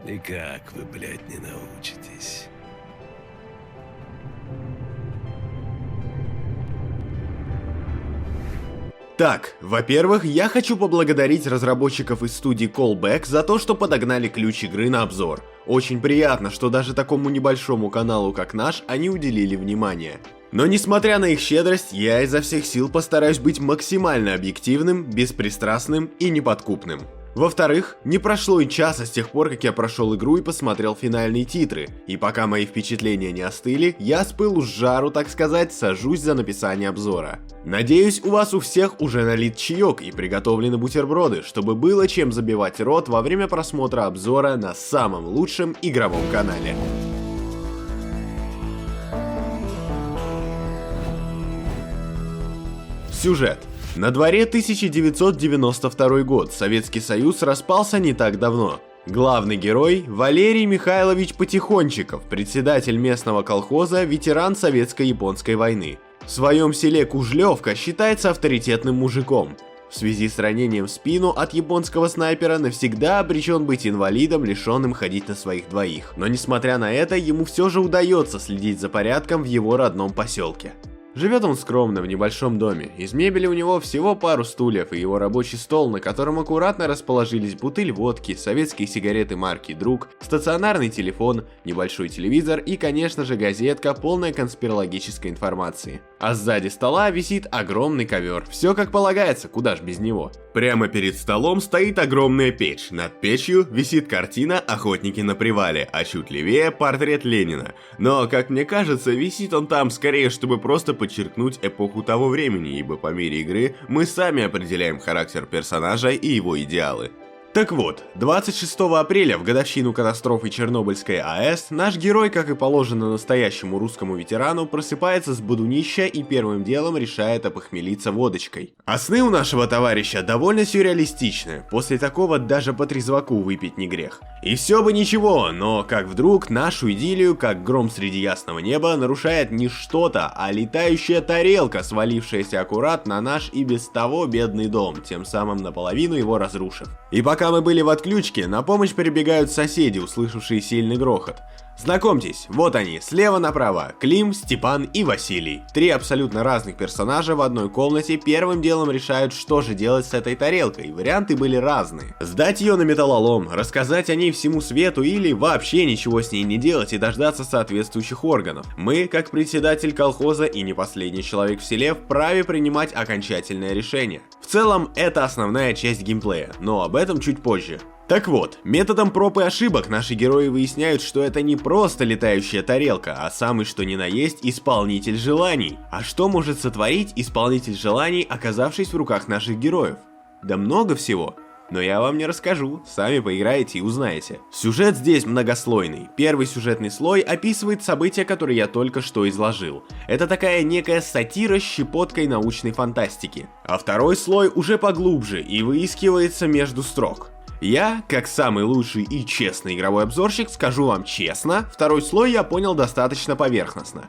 Никак вы, блядь, не научитесь. Так, во-первых, я хочу поблагодарить разработчиков из студии Callback за то, что подогнали ключ игры на обзор. Очень приятно, что даже такому небольшому каналу, как наш, они уделили внимание. Но несмотря на их щедрость, я изо всех сил постараюсь быть максимально объективным, беспристрастным и неподкупным. Во-вторых, не прошло и часа с тех пор, как я прошел игру и посмотрел финальные титры, и пока мои впечатления не остыли, я с пылу с жару, так сказать, сажусь за написание обзора. Надеюсь, у вас у всех уже налит чаек и приготовлены бутерброды, чтобы было чем забивать рот во время просмотра обзора на самом лучшем игровом канале. Сюжет. На дворе 1992 год, Советский Союз распался не так давно. Главный герой – Валерий Михайлович Потихончиков, председатель местного колхоза, ветеран Советско-японской войны. В своем селе Кужлевка считается авторитетным мужиком. В связи с ранением в спину от японского снайпера навсегда обречен быть инвалидом, лишенным ходить на своих двоих. Но несмотря на это, ему все же удается следить за порядком в его родном поселке. Живет он скромно в небольшом доме, из мебели у него всего пару стульев и его рабочий стол, на котором аккуратно расположились бутыль водки, советские сигареты марки «Друг», стационарный телефон, небольшой телевизор и, конечно же, газетка, полная конспирологической информации. А сзади стола висит огромный ковер, все как полагается, куда ж без него. Прямо перед столом стоит огромная печь, над печью висит картина «Охотники на привале», а чуть левее портрет Ленина. Но, как мне кажется, висит он там скорее, чтобы просто подчеркнуть эпоху того времени, ибо по мере игры мы сами определяем характер персонажа и его идеалы. Так вот, 26 апреля, в годовщину катастрофы Чернобыльской АЭС, наш герой, как и положено настоящему русскому ветерану, просыпается с бодунища и первым делом решает опохмелиться водочкой. А сны у нашего товарища довольно сюрреалистичны, после такого даже по трезваку выпить не грех. И все бы ничего, но как вдруг нашу идиллию, как гром среди ясного неба, нарушает не что-то, а летающая тарелка, свалившаяся аккурат на наш и без того бедный дом, тем самым наполовину его разрушив. И пока мы были в отключке, на помощь прибегают соседи, услышавшие сильный грохот. Знакомьтесь, вот они, слева направо, Клим, Степан и Василий. Три абсолютно разных персонажа в одной комнате первым делом решают, что же делать с этой тарелкой. Варианты были разные. Сдать ее на металлолом, рассказать о ней всему свету или вообще ничего с ней не делать и дождаться соответствующих органов. Мы, как председатель колхоза и не последний человек в селе, вправе принимать окончательное решение. В целом, это основная часть геймплея, но об этом чуть позже. Так вот, методом проб и ошибок наши герои выясняют, что это не просто летающая тарелка, а самый что ни на есть исполнитель желаний. А что может сотворить исполнитель желаний, оказавшись в руках наших героев? Да много всего. Но я вам не расскажу, сами поиграете и узнаете. Сюжет здесь многослойный. Первый сюжетный слой описывает события, которые я только что изложил. Это такая некая сатира с щепоткой научной фантастики. А второй слой уже поглубже и выискивается между строк. Я, как самый лучший и честный игровой обзорщик, скажу вам честно, второй слой я понял достаточно поверхностно.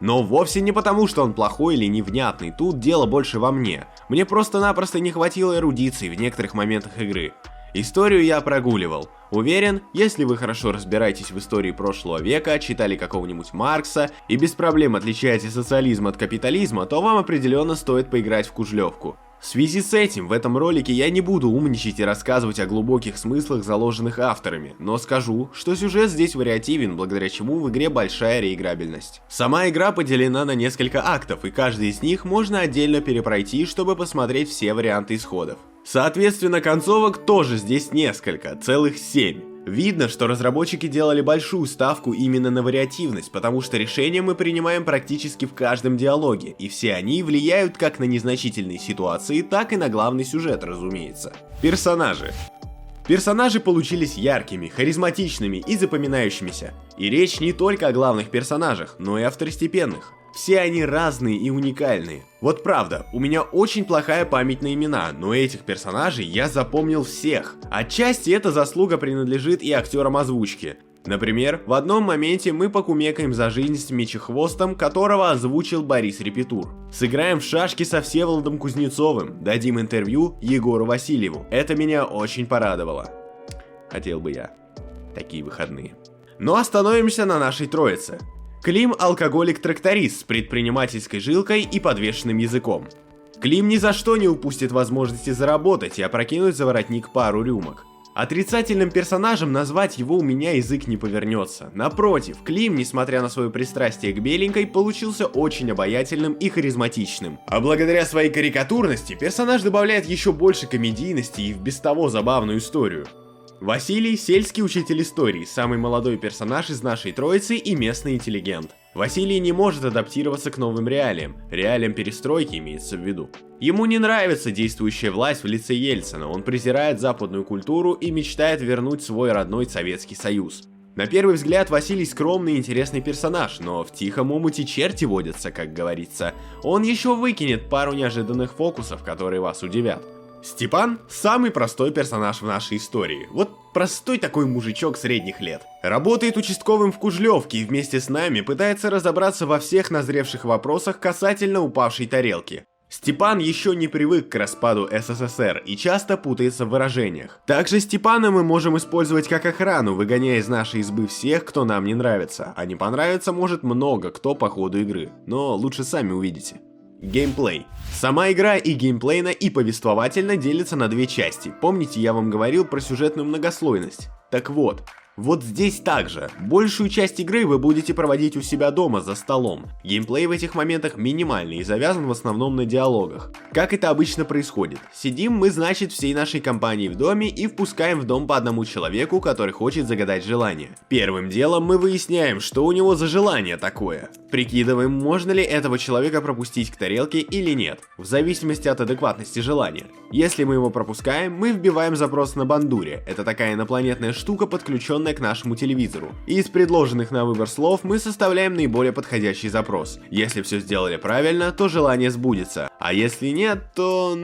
Но вовсе не потому, что он плохой или невнятный, тут дело больше во мне. Мне просто-напросто не хватило эрудиции в некоторых моментах игры. Историю я прогуливал. Уверен, если вы хорошо разбираетесь в истории прошлого века, читали какого-нибудь Маркса и без проблем отличаете социализм от капитализма, то вам определенно стоит поиграть в Кужлевку. В связи с этим, в этом ролике я не буду умничать и рассказывать о глубоких смыслах, заложенных авторами, но скажу, что сюжет здесь вариативен, благодаря чему в игре большая реиграбельность. Сама игра поделена на несколько актов, и каждый из них можно отдельно перепройти, чтобы посмотреть все варианты исходов. Соответственно, концовок тоже здесь несколько, целых 7. Видно, что разработчики делали большую ставку именно на вариативность, потому что решения мы принимаем практически в каждом диалоге, и все они влияют как на незначительные ситуации, так и на главный сюжет, разумеется. Персонажи. Персонажи получились яркими, харизматичными и запоминающимися. И речь не только о главных персонажах, но и о второстепенных. Все они разные и уникальные. Вот правда, у меня очень плохая память на имена, но этих персонажей я запомнил всех. Отчасти эта заслуга принадлежит и актерам озвучки. Например, в одном моменте мы покумекаем за жизнь с Мечехвостом, которого озвучил Борис Репетур. Сыграем в шашки со Всеволодом Кузнецовым, дадим интервью Егору Васильеву. Это меня очень порадовало. Хотел бы я. такие выходные. Но остановимся на нашей троице. Клим – алкоголик-тракторист с предпринимательской жилкой и подвешенным языком. Клим ни за что не упустит возможности заработать и опрокинуть за воротник пару рюмок. Отрицательным персонажем назвать его у меня язык не повернется. Напротив, Клим, несмотря на свое пристрастие к беленькой, получился очень обаятельным и харизматичным. А благодаря своей карикатурности, персонаж добавляет еще больше комедийности и в без того забавную историю. Василий – сельский учитель истории, самый молодой персонаж из нашей троицы и местный интеллигент. Василий не может адаптироваться к новым реалиям перестройки имеется в виду. Ему не нравится действующая власть в лице Ельцина, он презирает западную культуру и мечтает вернуть свой родной Советский Союз. На первый взгляд Василий скромный и интересный персонаж, но в тихом омуте черти водятся, как говорится. Он еще выкинет пару неожиданных фокусов, которые вас удивят. Степан – самый простой персонаж в нашей истории. Вот простой такой мужичок средних лет. Работает участковым в Кужлевке и вместе с нами пытается разобраться во всех назревших вопросах касательно упавшей тарелки. Степан еще не привык к распаду СССР и часто путается в выражениях. Также Степана мы можем использовать как охрану, выгоняя из нашей избы всех, кто нам не нравится. А не понравится может много кто по ходу игры, но лучше сами увидите. Геймплей. Сама игра и геймплейно, и повествовательно делится на две части. Помните, я вам говорил про сюжетную многослойность? Так вот здесь также. Большую часть игры вы будете проводить у себя дома за столом. Геймплей в этих моментах минимальный и завязан в основном на диалогах. Как это обычно происходит? Сидим мы, значит, всей нашей компанией в доме и впускаем в дом по одному человеку, который хочет загадать желание. Первым делом мы выясняем, что у него за желание такое. Прикидываем, можно ли этого человека пропустить к тарелке или нет, в зависимости от адекватности желания. Если мы его пропускаем, мы вбиваем запрос на бандуре. Это такая инопланетная штука, подключенная к нашему телевизору. Из предложенных на выбор слов мы составляем наиболее подходящий запрос. Если все сделали правильно, то желание сбудется. А если нет, то,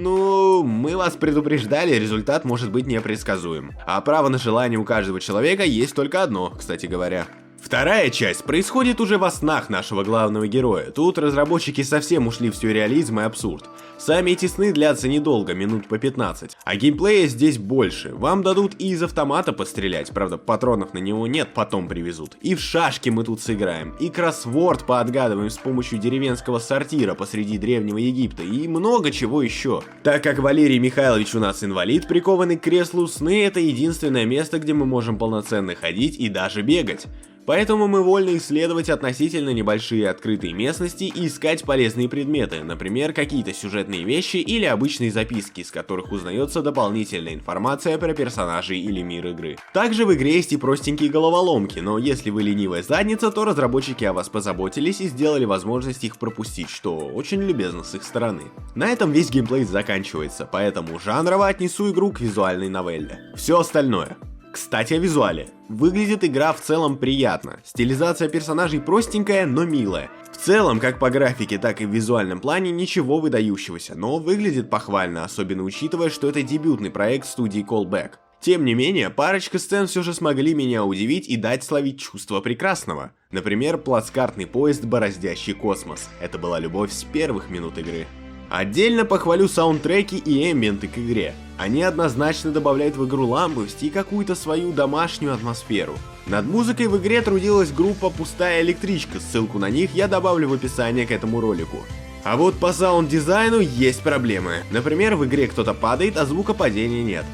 мы вас предупреждали, результат может быть непредсказуем. А право на желание у каждого человека есть только одно, кстати говоря. Вторая часть происходит уже во снах нашего главного героя. Тут разработчики совсем ушли в сюрреализм и абсурд. Сами эти сны длятся недолго, минут по 15. А геймплея здесь больше. Вам дадут и из автомата пострелять, правда патронов на него нет, потом привезут. И в шашки мы тут сыграем, и кроссворд поотгадываем с помощью деревенского сортира посреди Древнего Египта, и много чего еще. Так как Валерий Михайлович у нас инвалид, прикованный к креслу, сны — это единственное место, где мы можем полноценно ходить и даже бегать. Поэтому мы вольны исследовать относительно небольшие открытые местности и искать полезные предметы, например, какие-то сюжетные вещи или обычные записки, из которых узнается дополнительная информация про персонажей или мир игры. Также в игре есть и простенькие головоломки, но если вы ленивая задница, то разработчики о вас позаботились и сделали возможность их пропустить, что очень любезно с их стороны. На этом весь геймплей заканчивается, поэтому жанрово отнесу игру к визуальной новелле. Все остальное. Кстати, о визуале. Выглядит игра в целом приятно. Стилизация персонажей простенькая, но милая. В целом, как по графике, так и в визуальном плане ничего выдающегося, но выглядит похвально, особенно учитывая, что это дебютный проект студии Callback. Тем не менее, парочка сцен все же смогли меня удивить и дать словить чувство прекрасного. Например, плацкартный поезд, бороздящий космос. Это была любовь с первых минут игры. Отдельно похвалю саундтреки и эмбиенты к игре. Они однозначно добавляют в игру ламповость и какую-то свою домашнюю атмосферу. Над музыкой в игре трудилась группа «Пустая электричка», ссылку на них я добавлю в описание к этому ролику. А вот по саунд-дизайну есть проблемы. Например, в игре кто-то падает, а звука падения нет.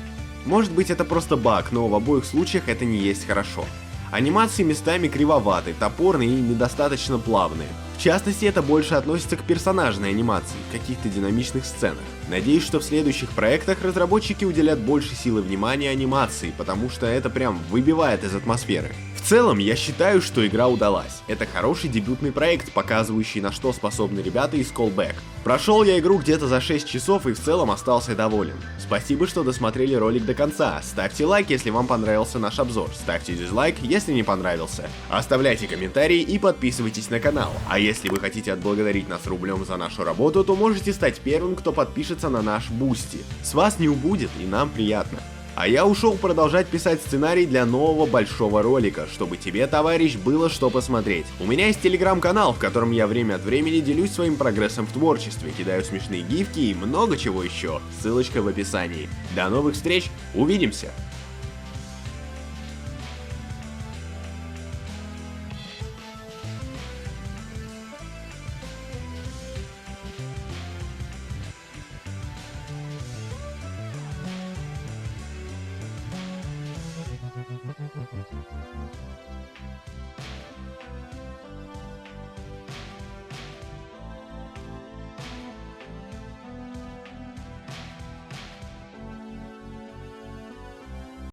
Может быть, это просто баг, но в обоих случаях это не есть хорошо. Анимации местами кривоваты, топорные и недостаточно плавные. В частности, это больше относится к персонажной анимации, в каких-то динамичных сценах. Надеюсь, что в следующих проектах разработчики уделят больше силы внимания анимации, потому что это прям выбивает из атмосферы. В целом, я считаю, что игра удалась. Это хороший дебютный проект, показывающий, на что способны ребята из Callback. Прошел я игру где-то за 6 часов и в целом остался доволен. Спасибо, что досмотрели ролик до конца. Ставьте лайк, если вам понравился наш обзор. Ставьте дизлайк, если не понравился. Оставляйте комментарии и подписывайтесь на канал. А если вы хотите отблагодарить нас рублем за нашу работу, то можете стать первым, кто подпишется на наш Boosty. С вас не убудет, и нам приятно. А я ушел продолжать писать сценарий для нового большого ролика, чтобы тебе, товарищ, было что посмотреть. У меня есть телеграм-канал, в котором я время от времени делюсь своим прогрессом в творчестве, кидаю смешные гифки и много чего еще. Ссылочка в описании. До новых встреч, увидимся!